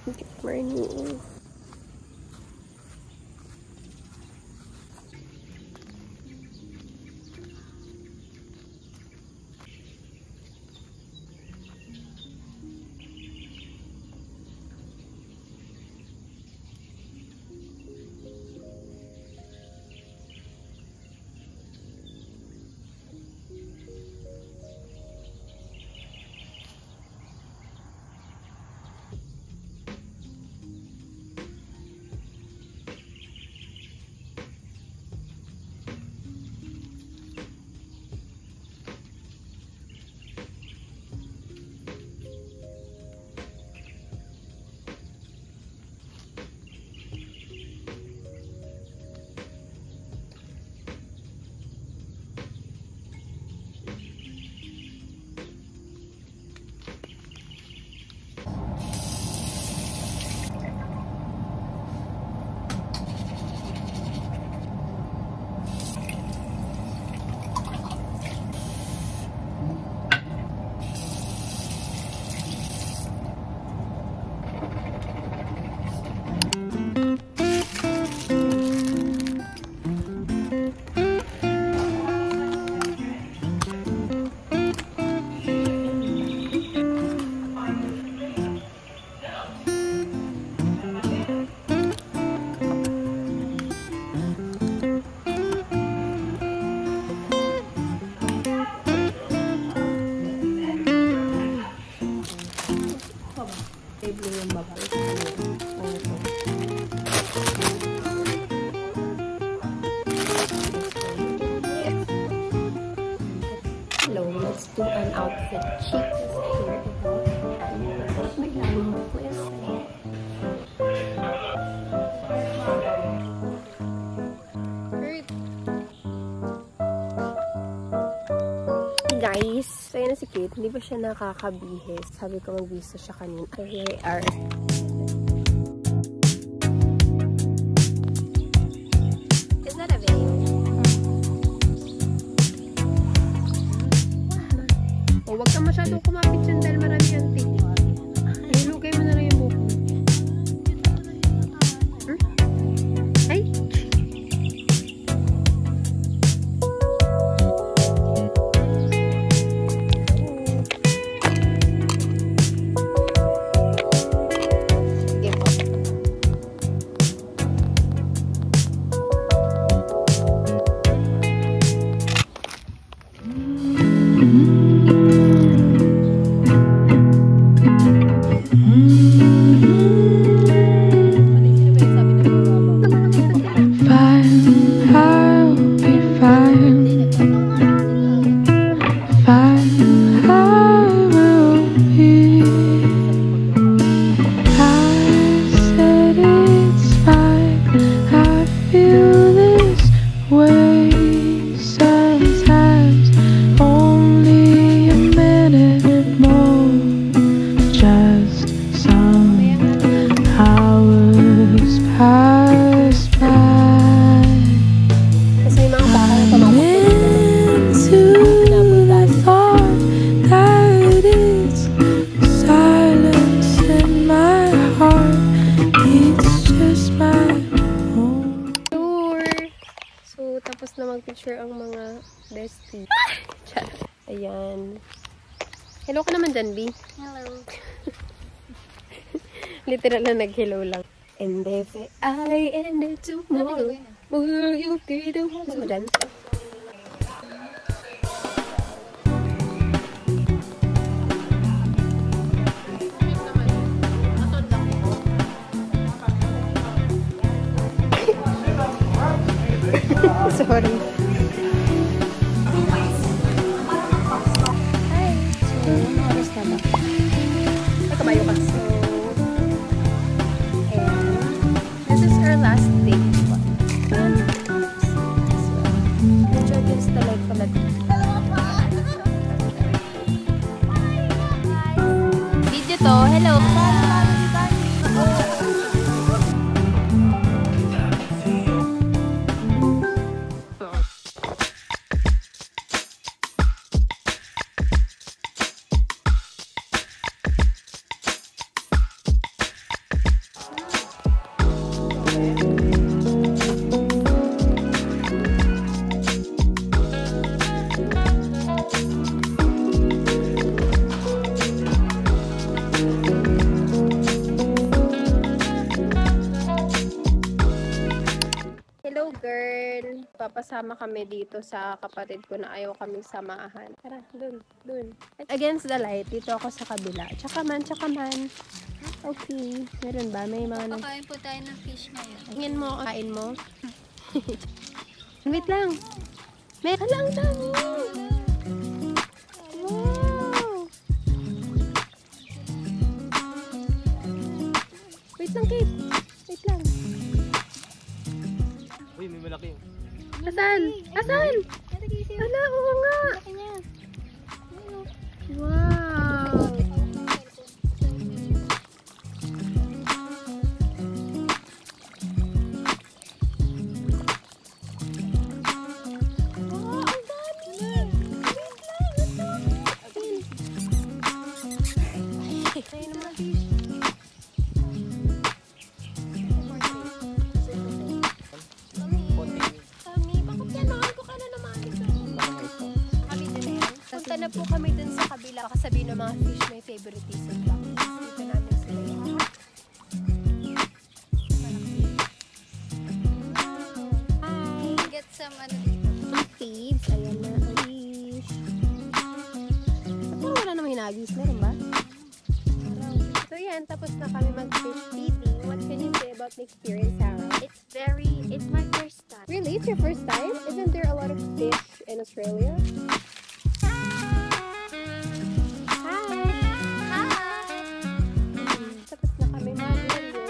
Good morning. Hello, let's do an outfit check here. May lamang place. Hey guys, so yun na si Kate. Hindi ba siya nakakabihis? Sabi ko magbisa siya kanina. So here we are. Is that a vein? O, wag ka masyadong kumapit dyan dahil marami yung tig. Nilugay mo na lang yung buko. Ay! Tapos na mag-picture ang mga bestie. Ayan. Hello ka naman dyan, B. Hello. Literal na nag-hello lang. And if I ended tomorrow, will you be the one? Gusto mo dyan? Sorry. Hi. So, ano oras na ba? Ay, kabayo ka. So, and this is our last day. Medyo against the light pala. Video to. Hello. Hello girl! Papasama kami dito sa kapatid ko na ayaw kaming samahan. Tara, dun. Against the light, dito ako sa kabila. Tsaka man. Okay. Meron ba? May mga... Pakain po tayo ng fish ngayon. Tingin mo, kain mo. Wait lang. May ang dami! Wow! Wait lang, Kate. Wait lang. Uy, may malaki yun. Asan? Ala, oo nga. Wow. Punta na po kami dun sa kabila. Baka sabihin ng mga fish may favoritism lang. Dito namin sila yung hi! Get some ano dito. Ang feeds. Ayan na ang fish. Ba't wala namang hinagis? Meron ba? So yan, tapos na kami mag-fish feeding. What can you say about the experience, Sarah? It's my first time. Really? It's your first time? Isn't there a lot of fish in Australia? Tapos na kami mag-video.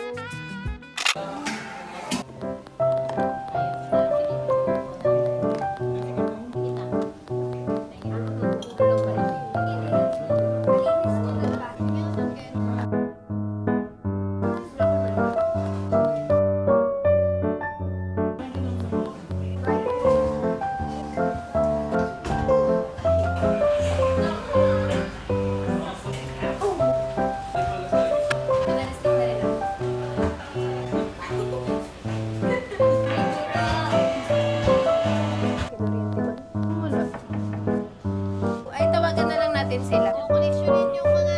Ay, tawagan na lang natin sila. Koleksyonin yung mga...